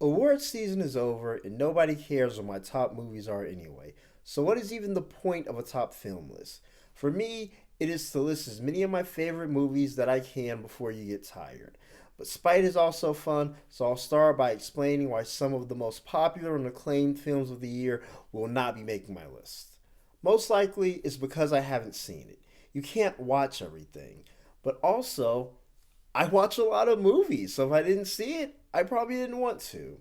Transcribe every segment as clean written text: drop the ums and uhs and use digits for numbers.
Award season is over and nobody cares what my top movies are anyway. So what is even the point of a top film list? For me, it is to list as many of my favorite movies that I can before you get tired. But spite is also fun, so I'll start by explaining why some of the most popular and acclaimed films of the year will not be making my list. Most likely it's because I haven't seen it. You can't watch everything. But also, I watch a lot of movies, so if I didn't see it, I probably didn't want to.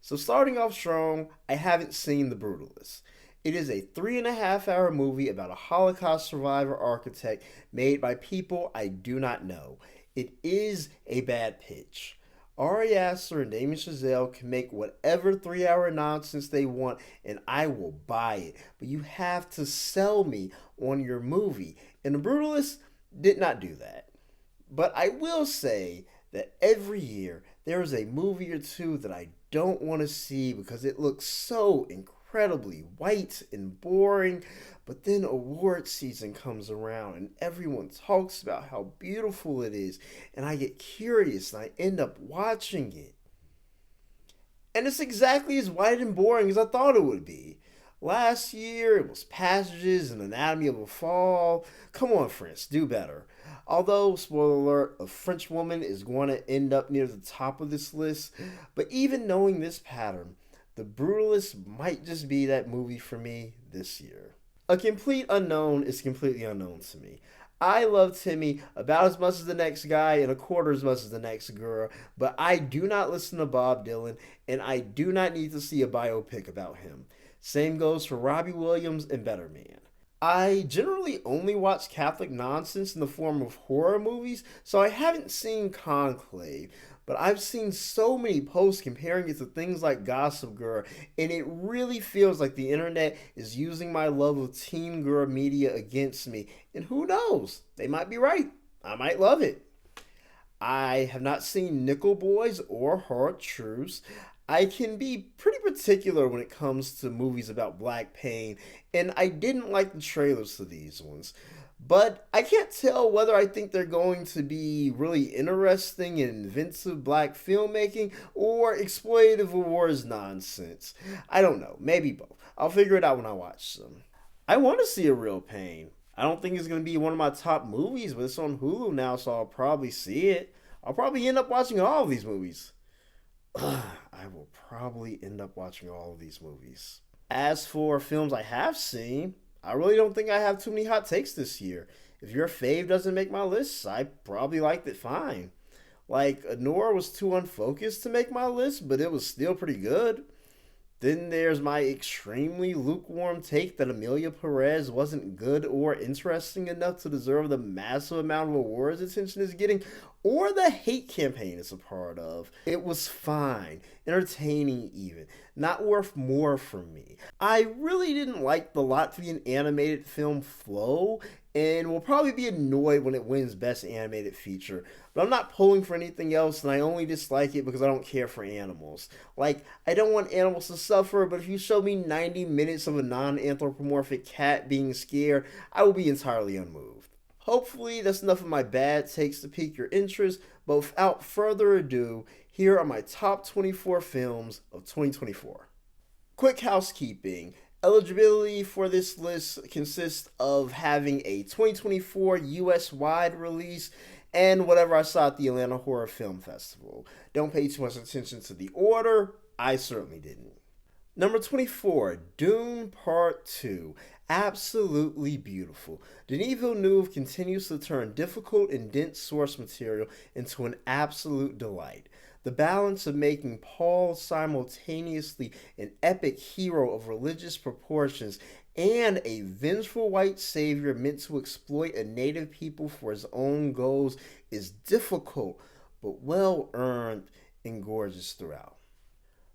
So, starting off strong, I haven't seen The Brutalist. It is a 3.5 hour movie about a Holocaust survivor architect made by people I do not know. It is a bad pitch. Ari Aster and Damien Chazelle can make whatever 3 hour nonsense they want, and I will buy it. But you have to sell me on your movie. And The Brutalist did not do that. But I will say that every year there is a movie or two that I don't want to see because it looks so incredibly white and boring. But then award season comes around and everyone talks about how beautiful it is, and I get curious and I end up watching it. And it's exactly as white and boring as I thought it would be. Last year, it was Passages and Anatomy of a Fall. Come on, France, do better. Although, spoiler alert, A French Woman is going to end up near the top of this list. But even knowing this pattern, The Brutalist might just be that movie for me this year. A Complete Unknown is completely unknown to me. I love Timmy about as much as the next guy and a quarter as much as the next girl, but I do not listen to Bob Dylan, and I do not need to see a biopic about him. Same goes for Robbie Williams and Better Man. I generally only watch Catholic nonsense in the form of horror movies, so I haven't seen Conclave, but I've seen so many posts comparing it to things like Gossip Girl, and it really feels like the internet is using my love of teen girl media against me. And who knows? They might be right. I might love it. I have not seen Nickel Boys or Hard Truths. I can be pretty particular when it comes to movies about black pain, and I didn't like the trailers to these ones. But I can't tell whether I think they're going to be really interesting and inventive black filmmaking or exploitative wars nonsense. I don't know, maybe both. I'll figure it out when I watch them. I want to see A Real Pain. I don't think it's going to be one of my top movies, but it's on Hulu now, so I'll probably see it. I'll probably end up watching all of these movies. I will probably end up watching all of these movies. As for films I have seen, I really don't think I have too many hot takes this year. If your fave doesn't make my list, I probably liked it fine. Like, Anora was too unfocused to make my list, but it was still pretty good. Then there's my extremely lukewarm take that Amelia Perez wasn't good or interesting enough to deserve the massive amount of awards attention it's getting, or the hate campaign it's a part of. It was fine, entertaining even, not worth more from me. I really didn't like the Latvian animated film Flow, and will probably be annoyed when it wins Best Animated Feature. But I'm not pulling for anything else, and I only dislike it because I don't care for animals. Like, I don't want animals to suffer, but if you show me 90 minutes of a non anthropomorphic cat being scared, I will be entirely unmoved. Hopefully, that's enough of my bad takes to pique your interest, but without further ado, here are my top 24 films of 2024. Quick housekeeping. Eligibility for this list consists of having a 2024 US wide release and whatever I saw at the Atlanta Horror Film Festival. Don't pay too much attention to the order. I certainly didn't. Number 24, Dune Part 2. Absolutely beautiful. Denis Villeneuve continues to turn difficult and dense source material into an absolute delight. The balance of making Paul simultaneously an epic hero of religious proportions and a vengeful white savior meant to exploit a native people for his own goals is difficult, but well earned and gorgeous throughout.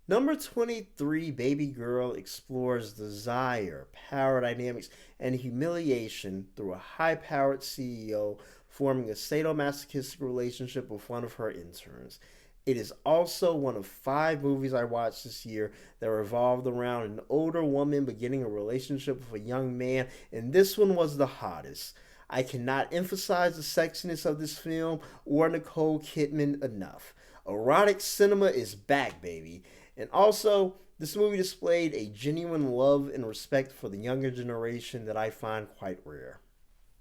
Number 23, Babygirl explores desire, power dynamics, and humiliation through a high powered CEO forming a sadomasochistic relationship with one of her interns. It is also one of 5 movies I watched this year that revolved around an older woman beginning a relationship with a young man, and this one was the hottest. I cannot emphasize the sexiness of this film or Nicole Kidman enough. Erotic cinema is back, baby. And also, this movie displayed a genuine love and respect for the younger generation that I find quite rare.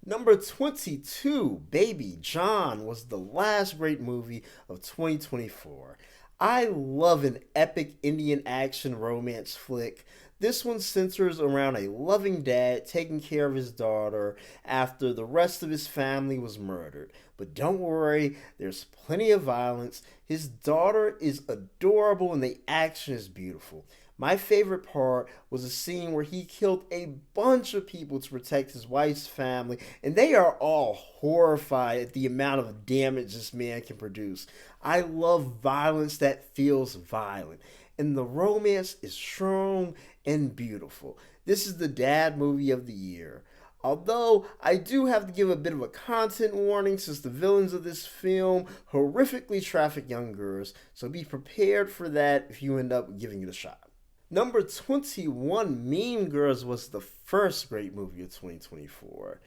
Number 22, Baby John, was the last great movie of 2024. I love an epic Indian action romance flick. This one centers around a loving dad taking care of his daughter after the rest of his family was murdered. But don't worry, there's plenty of violence. His daughter is adorable and the action is beautiful. My favorite part was a scene where he killed a bunch of people to protect his wife's family, and they are all horrified at the amount of damage this man can produce. I love violence that feels violent, and the romance is strong and beautiful. This is the dad movie of the year. Although I do have to give a bit of a content warning since the villains of this film horrifically traffic young girls, so be prepared for that if you end up giving it a shot. Number 21, Mean Girls, was the first great movie of 2024.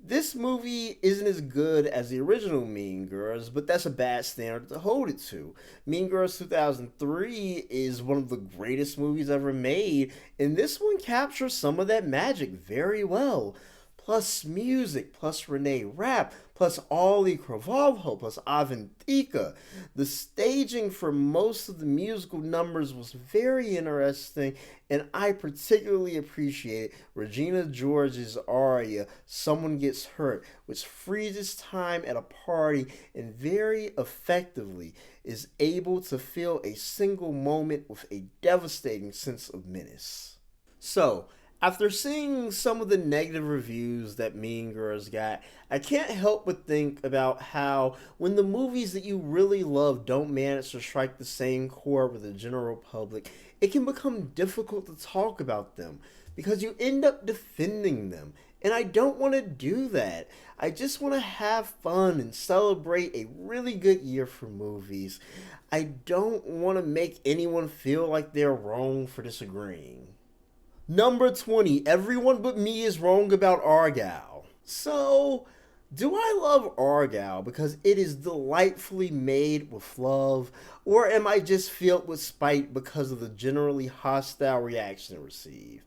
This movie isn't as good as the original Mean Girls, but that's a bad standard to hold it to. Mean Girls 2003 is one of the greatest movies ever made, and this one captures some of that magic very well. Plus music, plus Renee Rapp, plus Ollie Cravalho, plus Avantika. The staging for most of the musical numbers was very interesting, and I particularly appreciated Regina George's aria, Someone Gets Hurt, which freezes time at a party and very effectively is able to fill a single moment with a devastating sense of menace. So, after seeing some of the negative reviews that Mean Girls got, I can't help but think about how when the movies that you really love don't manage to strike the same chord with the general public, it can become difficult to talk about them because you end up defending them. And I don't want to do that. I just want to have fun and celebrate a really good year for movies. I don't want to make anyone feel like they're wrong for disagreeing. Number 20, everyone but me is wrong about Argylle. So, do I love Argylle because it is delightfully made with love, or am I just filled with spite because of the generally hostile reaction it received?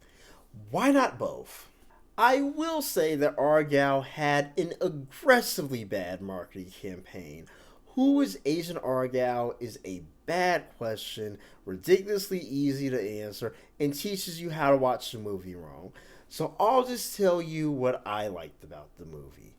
Why not both? I will say that Argylle had an aggressively bad marketing campaign. Who is Asian Argylle is a bad question, ridiculously easy to answer, and teaches you how to watch the movie wrong. So I'll just tell you what I liked about the movie.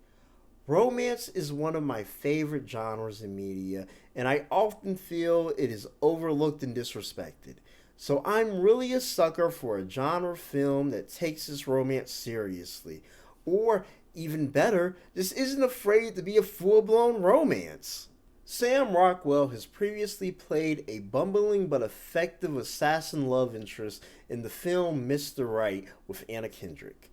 Romance is one of my favorite genres in media, and I often feel it is overlooked and disrespected. So I'm really a sucker for a genre film that takes its romance seriously. Or, even better, just isn't afraid to be a full-blown romance. Sam Rockwell has previously played a bumbling but effective assassin love interest in the film Mr. Right with Anna Kendrick.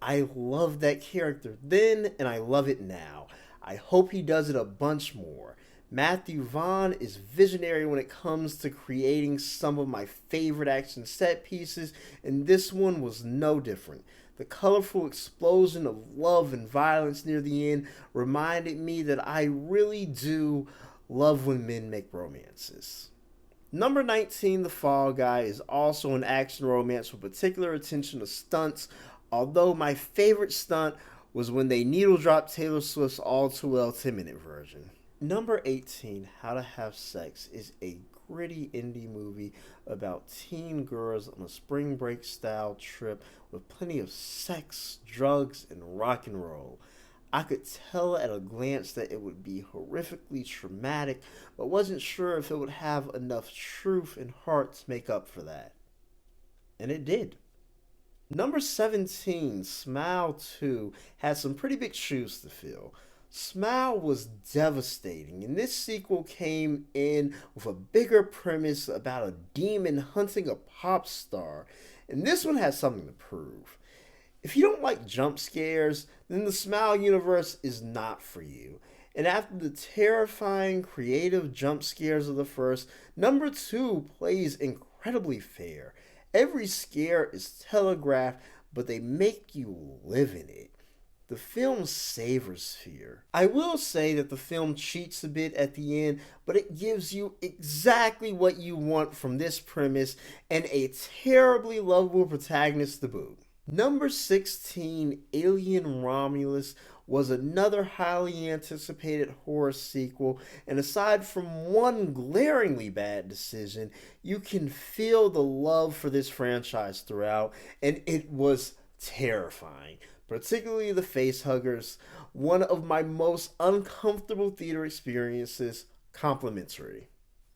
I loved that character then and I love it now. I hope he does it a bunch more. Matthew Vaughn is visionary when it comes to creating some of my favorite action set pieces, and this one was no different. The colorful explosion of love and violence near the end reminded me that I really do love when men make romances. Number 19, The Fall Guy, is also an action romance with particular attention to stunts, although my favorite stunt was when they needle dropped Taylor Swift's All Too Well 10-minute version. Number 18, How to Have Sex, is a gritty indie movie about teen girls on a spring break style trip with plenty of sex, drugs, and rock and roll. I could tell at a glance that it would be horrifically traumatic, but wasn't sure if it would have enough truth and heart to make up for that. And it did. Number 17, Smile 2, had some pretty big shoes to fill. Smile was devastating, and this sequel came in with a bigger premise about a demon hunting a pop star, and this one has something to prove. If you don't like jump scares, then the Smile universe is not for you. And after the terrifying, creative jump scares of the first, number 2 plays incredibly fair. Every scare is telegraphed, but they make you live in it. the film savors fear. I will say that the film cheats a bit at the end, but it gives you exactly what you want from this premise and a terribly lovable protagonist to boot. Number 16, Alien Romulus, was another highly anticipated horror sequel, and aside from one glaringly bad decision, you can feel the love for this franchise throughout, and it was terrifying, particularly the facehuggers, one of my most uncomfortable theater experiences, complimentary.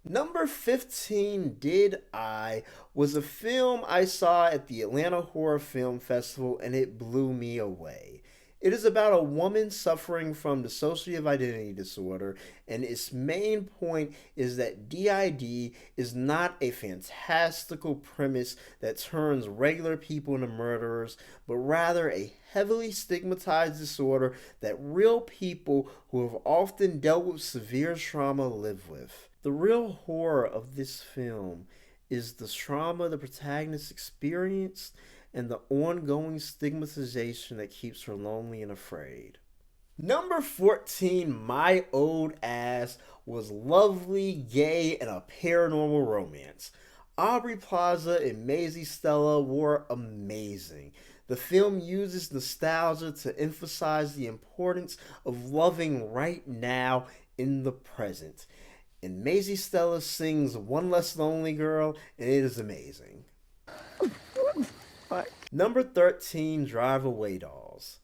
Number 15, Did I, was a film I saw at the Atlanta Horror Film Festival and it blew me away. It is about a woman suffering from dissociative identity disorder, and its main point is that DID is not a fantastical premise that turns regular people into murderers, but rather a heavily stigmatized disorder that real people who have often dealt with severe trauma live with. The real horror of this film is the trauma the protagonist experienced and the ongoing stigmatization that keeps her lonely and afraid. Number 14, My Old Ass, was lovely, gay, and a paranormal romance. Aubrey Plaza and Maisie Stella were amazing. The film uses nostalgia to emphasize the importance of loving right now in the present. And Maisie Stella sings One Less Lonely Girl, and it is amazing. Number 13, Drive Away Dolls.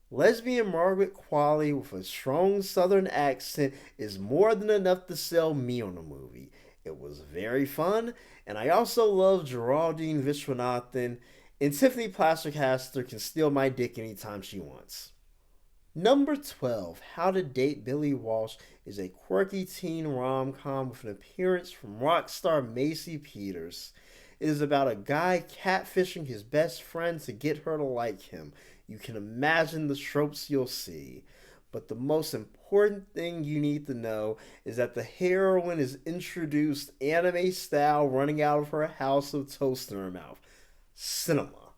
Lesbian Margaret Qualley with a strong southern accent is more than enough to sell me on the movie. It was very fun, and I also love Geraldine Viswanathan, and Tiffany Plastercaster can steal my dick anytime she wants. Number 12, How to Date Billy Walsh, is a quirky teen rom-com with an appearance from rock star Macy Peters. It is about a guy catfishing his best friend to get her to like him. You can imagine the tropes you'll see. But the most important thing you need to know is that the heroine is introduced anime style, running out of her house with toast in her mouth. Cinema.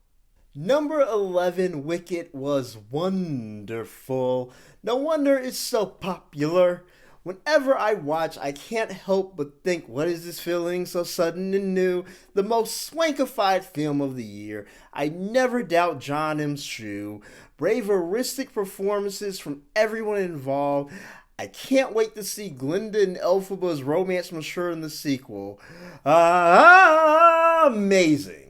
Number 11, Wicked, was wonderful. No wonder it's so popular. Whenever I watch, I can't help but think, what is this feeling so sudden and new? The most swankified film of the year. I never doubt John M. Chu. Bravouristic performances from everyone involved. I can't wait to see Glinda and Elphaba's romance mature in the sequel. Amazing.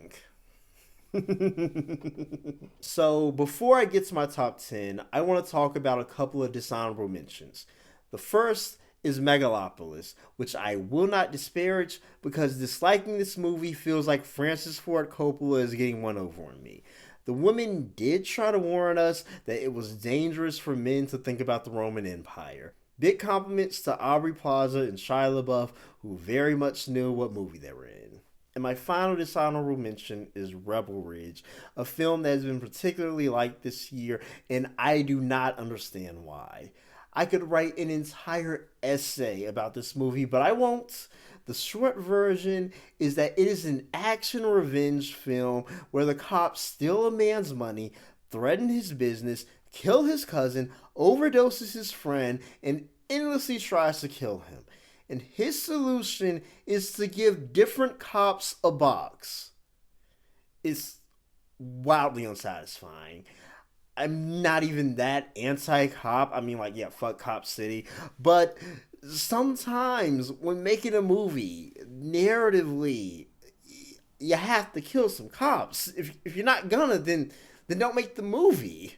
So, before I get to my top 10, I want to talk about a couple of dishonorable mentions. The first is Megalopolis, which I will not disparage because disliking this movie feels like Francis Ford Coppola is getting one over on me. The woman did try to warn us that it was dangerous for men to think about the Roman Empire. Big compliments to Aubrey Plaza and Shia LaBeouf, who very much knew what movie they were in. And my final dishonorable mention is Rebel Ridge, a film that has been particularly liked this year, and I do not understand why. I could write an entire essay about this movie, but I won't. The short version is that it is an action revenge film where the cops steal a man's money, threaten his business, kill his cousin, overdoses his friend, and endlessly tries to kill him. And his solution is to give different cops a box. It's wildly unsatisfying. I'm not even that anti-cop. I mean, like, yeah, fuck Cop City. But sometimes when making a movie, narratively, you have to kill some cops. If you're not gonna, then don't make the movie.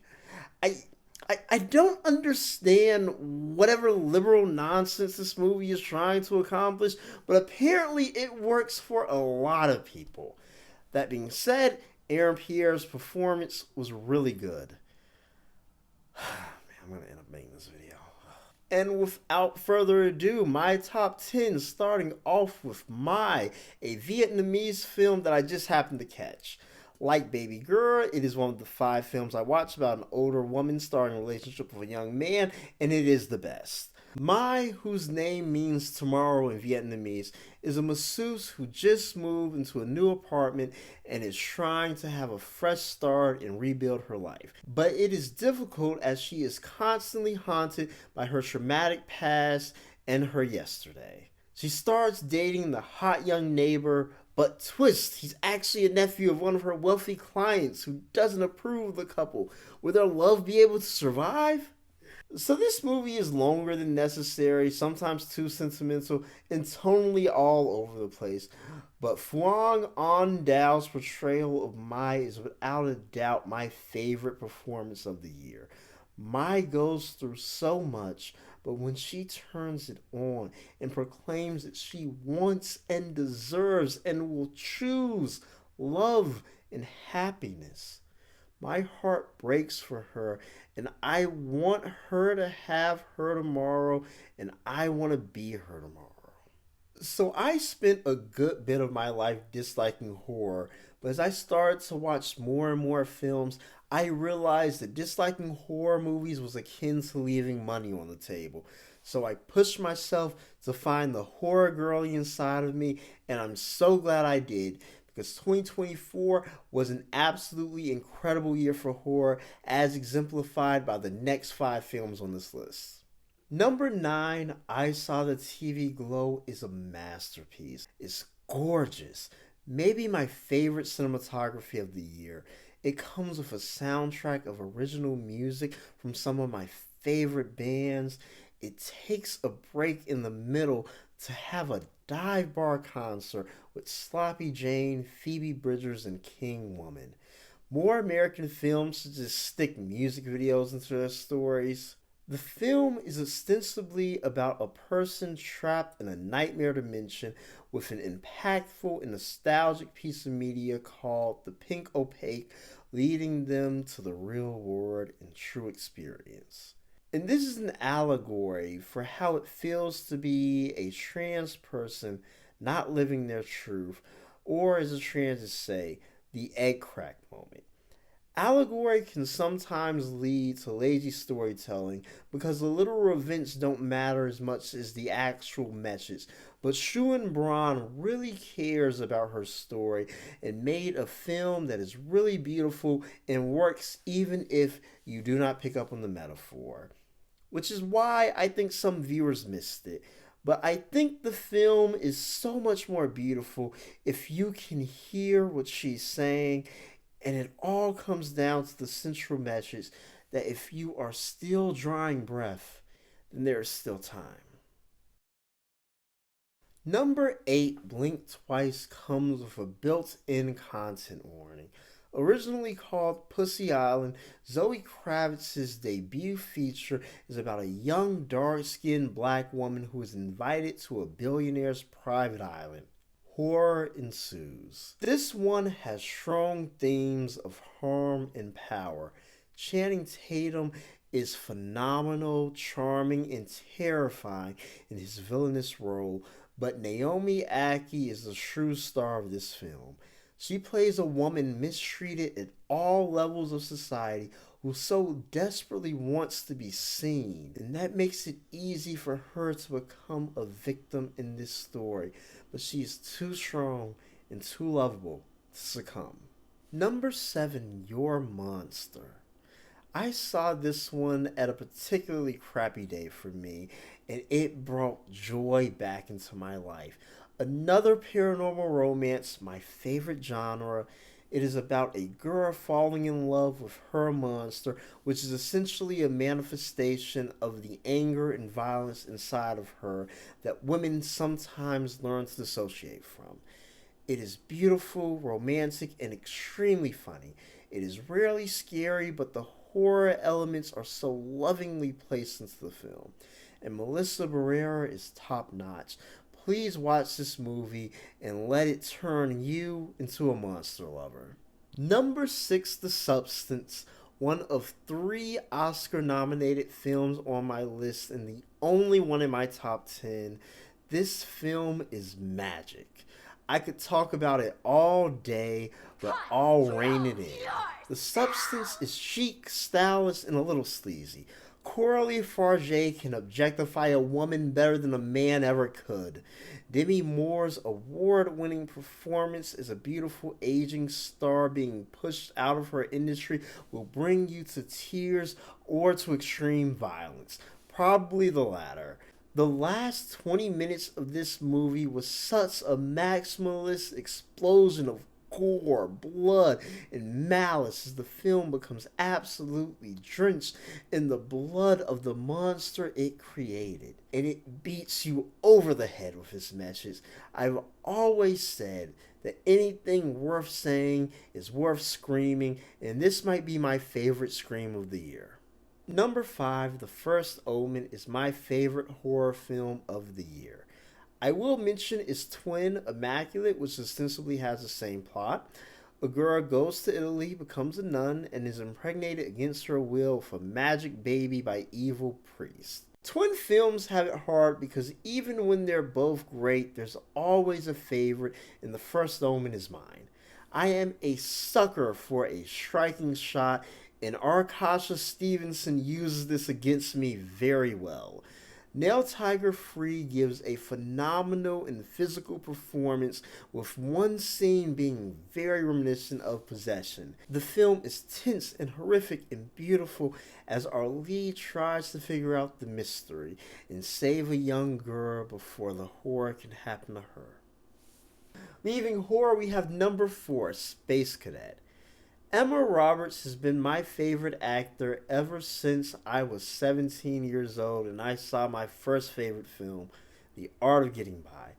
I don't understand whatever liberal nonsense this movie is trying to accomplish, but apparently it works for a lot of people. That being said, Aaron Pierre's performance was really good. Man, I'm going to end up making this video. And without further ado, my top 10, starting off with a Vietnamese film that I just happened to catch. Like Babygirl, it is one of the 5 films I watched about an older woman starring a relationship with a young man, and it is the best. Mai, whose name means tomorrow in Vietnamese, is a masseuse who just moved into a new apartment and is trying to have a fresh start and rebuild her life. But it is difficult as she is constantly haunted by her traumatic past and her yesterday. She starts dating the hot young neighbor, but twist, he's actually a nephew of one of her wealthy clients who doesn't approve of the couple. Will their love be able to survive? So this movie is longer than necessary, sometimes too sentimental, and tonally all over the place. But Phuong On Dao's portrayal of Mai is without a doubt my favorite performance of the year. Mai goes through so much, but when she turns it on and proclaims that she wants and deserves and will choose love and happiness, my heart breaks for her, and I want her to have her tomorrow, and I want to be her tomorrow. So I spent a good bit of my life disliking horror, but as I started to watch more and more films, I realized that disliking horror movies was akin to leaving money on the table. So I pushed myself to find the horror girly inside of me, and I'm so glad I did because 2024 was an absolutely incredible year for horror, as exemplified by the next five films on this list. Number 9, I Saw the TV Glow, is a masterpiece. It's gorgeous. Maybe my favorite cinematography of the year. It comes with a soundtrack of original music from some of my favorite bands. It takes a break in the middle to have a dive bar concert with Sloppy Jane, Phoebe Bridgers, and King Woman. More American films should just stick music videos into their stories. The film is ostensibly about a person trapped in a nightmare dimension with an impactful and nostalgic piece of media called The Pink Opaque, leading them to the real world and true experience. And this is an allegory for how it feels to be a trans person not living their truth, or as the trans say, the egg crack moment. Allegory can sometimes lead to lazy storytelling because the literal events don't matter as much as the actual message. But Shuen Braun really cares about her story and made a film that is really beautiful and works even if you do not pick up on the metaphor. Which is why I think some viewers missed it. But I think the film is so much more beautiful if you can hear what she's saying, and it all comes down to the central message that if you are still drawing breath, then there is still time. Number 8, Blink Twice, comes with a built in content warning. Originally called Pussy Island, Zoe Kravitz's debut feature is about a young, dark skinned black woman who is invited to a billionaire's private island. Horror ensues. This one has strong themes of harm and power. Channing Tatum is phenomenal, charming, and terrifying in his villainous role, but Naomi Ackie is the true star of this film. She plays a woman mistreated at all levels of society who so desperately wants to be seen, and that makes it easy for her to become a victim in this story, but she is too strong and too lovable to succumb. Number 7, Your Monster. I saw this one at a particularly crappy day for me, and it brought joy back into my life. Another paranormal romance, my favorite genre. It is about a girl falling in love with her monster, which is essentially a manifestation of the anger and violence inside of her that women sometimes learn to dissociate from. It is beautiful, romantic, and extremely funny. It is rarely scary, but the horror elements are so lovingly placed into the film. And Melissa Barrera is top notch. Please watch this movie and let it turn you into a monster lover. Number 6, The Substance, one of 3 Oscar nominated films on my list and the only one in my top 10. This film is magic. I could talk about it all day, but I'll rein it in. The Substance is chic, stylish, and a little sleazy. Coralie Farge can objectify a woman better than a man ever could. Demi Moore's award-winning performance as a beautiful aging star being pushed out of her industry will bring you to tears or to extreme violence. Probably the latter. The last 20 minutes of this movie was such a maximalist explosion of gore, blood, and malice as the film becomes absolutely drenched in the blood of the monster it created. And it beats you over the head with its message. I've always said that anything worth saying is worth screaming, and this might be my favorite scream of the year. Number 5, The First Omen, is my favorite horror film of the year. I will mention its twin, Immaculate, which ostensibly has the same plot. A girl goes to Italy, becomes a nun, and is impregnated against her will with a magic baby by evil priests. Twin films have it hard because even when they're both great, there's always a favorite, and The First Omen is mine. I am a sucker for a striking shot, and Arkasha Stevenson uses this against me very well. Nell Tiger Free gives a phenomenal and physical performance, with one scene being very reminiscent of Possession. The film is tense and horrific and beautiful as our lead tries to figure out the mystery and save a young girl before the horror can happen to her. Leaving horror, we have number 4, Space Cadet. Emma Roberts has been my favorite actor ever since I was 17 years old and I saw my first favorite film, The Art of Getting By.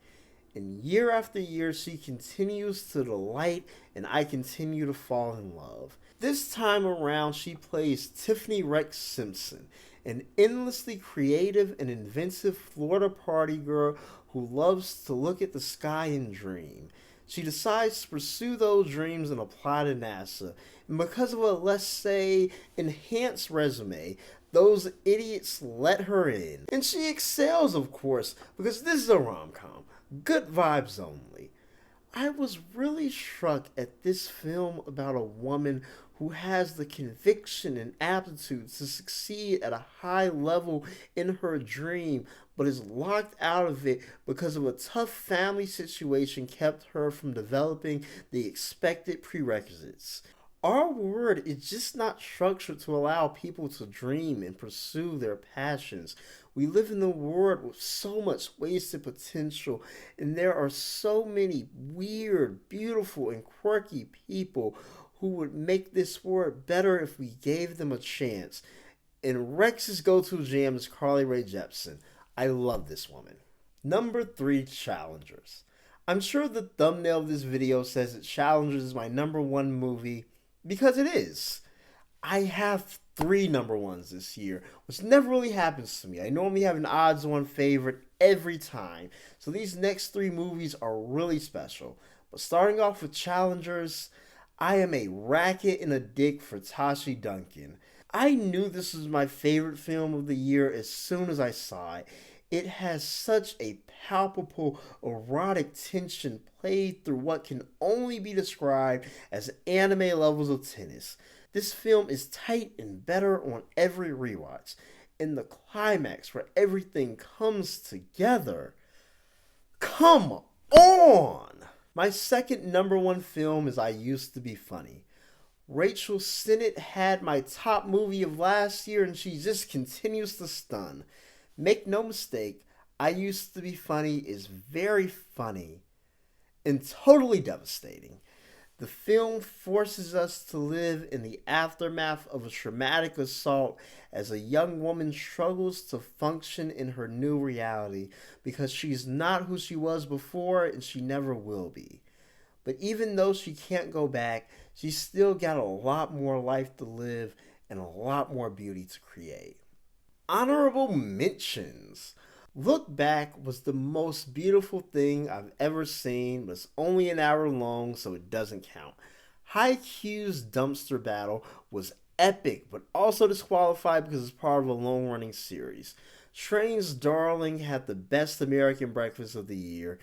And year after year, she continues to delight and I continue to fall in love. This time around, she plays Tiffany Rex Simpson, an endlessly creative and inventive Florida party girl who loves to look at the sky and dream. She decides to pursue those dreams and apply to NASA. And because of a, let's say, enhanced resume, those idiots let her in. And she excels, of course, because this is a rom-com. Good vibes only. I was really struck at this film about a woman who has the conviction and aptitude to succeed at a high level in her dream, but is locked out of it because of a tough family situation kept her from developing the expected prerequisites. Our world is just not structured to allow people to dream and pursue their passions. We live in a world with so much wasted potential, and there are so many weird, beautiful, and quirky people who would make this world better if we gave them a chance. And Rex's go-to jam is Carly Rae Jepsen. I love this woman. Number 3, Challengers. I'm sure the thumbnail of this video says that Challengers is my number 1 movie, because it is. I have 3 number 1s this year, which never really happens to me. I normally have an odds-on favorite every time. So these next 3 movies are really special. But starting off with Challengers, I am a racket and a dick for Tashi Duncan. I knew this was my favorite film of the year as soon as I saw it. It has such a palpable erotic tension played through what can only be described as anime levels of tennis. This film is tight and better on every rewatch. In the climax where everything comes together. Come on! My second number 1 film is I Used to Be Funny. Rachel Sennett had my top movie of last year and she just continues to stun. Make no mistake, I Used to Be Funny is very funny and totally devastating. The film forces us to live in the aftermath of a traumatic assault as a young woman struggles to function in her new reality because she's not who she was before and she never will be. But even though she can't go back, she's still got a lot more life to live and a lot more beauty to create. Honorable mentions. Look Back was the most beautiful thing I've ever seen, but it's only an hour long, so it doesn't count. Haikyuu's dumpster battle was epic, but also disqualified because it's part of a long-running series. Train's Darling had the best American breakfast of the year.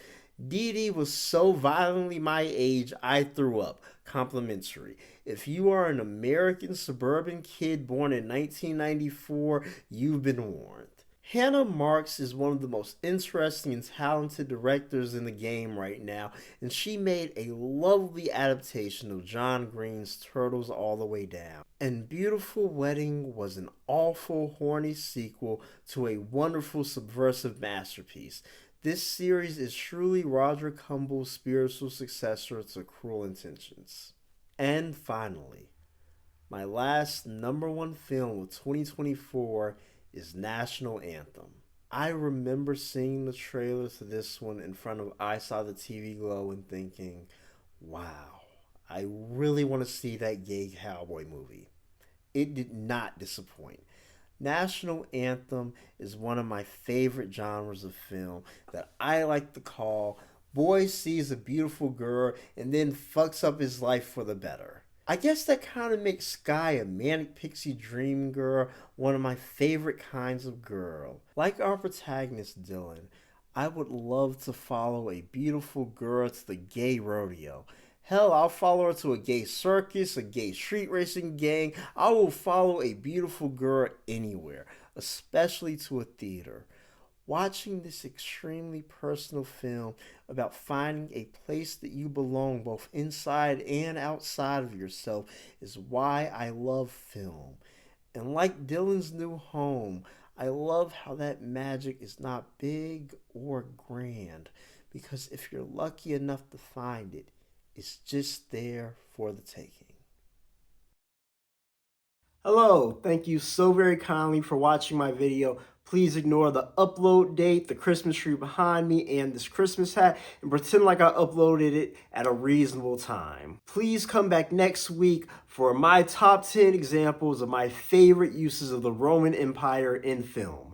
Dee Dee was so violently my age, I threw up. Complimentary. If you are an American suburban kid born in 1994, you've been warned. Hannah Marks is one of the most interesting and talented directors in the game right now, and she made a lovely adaptation of John Green's Turtles All the Way Down. And Beautiful Wedding was an awful, horny sequel to a wonderful, subversive masterpiece. This series is truly Roger Kumble's spiritual successor to Cruel Intentions. And finally, my last number one film of 2024 is National Anthem. I remember seeing the trailer to this one in front of I Saw the TV Glow and thinking, wow, I really want to see that gay cowboy movie. It did not disappoint. National Anthem is one of my favorite genres of film that I like to call boy sees a beautiful girl and then fucks up his life for the better. I guess that kind of makes Sky a manic pixie dream girl, one of my favorite kinds of girl. Like our protagonist Dylan, I would love to follow a beautiful girl to the gay rodeo. Hell, I'll follow her to a gay circus, a gay street racing gang. I will follow a beautiful girl anywhere, especially to a theater. Watching this extremely personal film about finding a place that you belong both inside and outside of yourself is why I love film. And like Dylan's new home, I love how that magic is not big or grand, because if you're lucky enough to find it, it's just there for the taking. Hello, thank you so very kindly for watching my video. Please ignore the upload date, the Christmas tree behind me, and this Christmas hat, and pretend like I uploaded it at a reasonable time. Please come back next week for my top 10 examples of my favorite uses of the Roman Empire in film.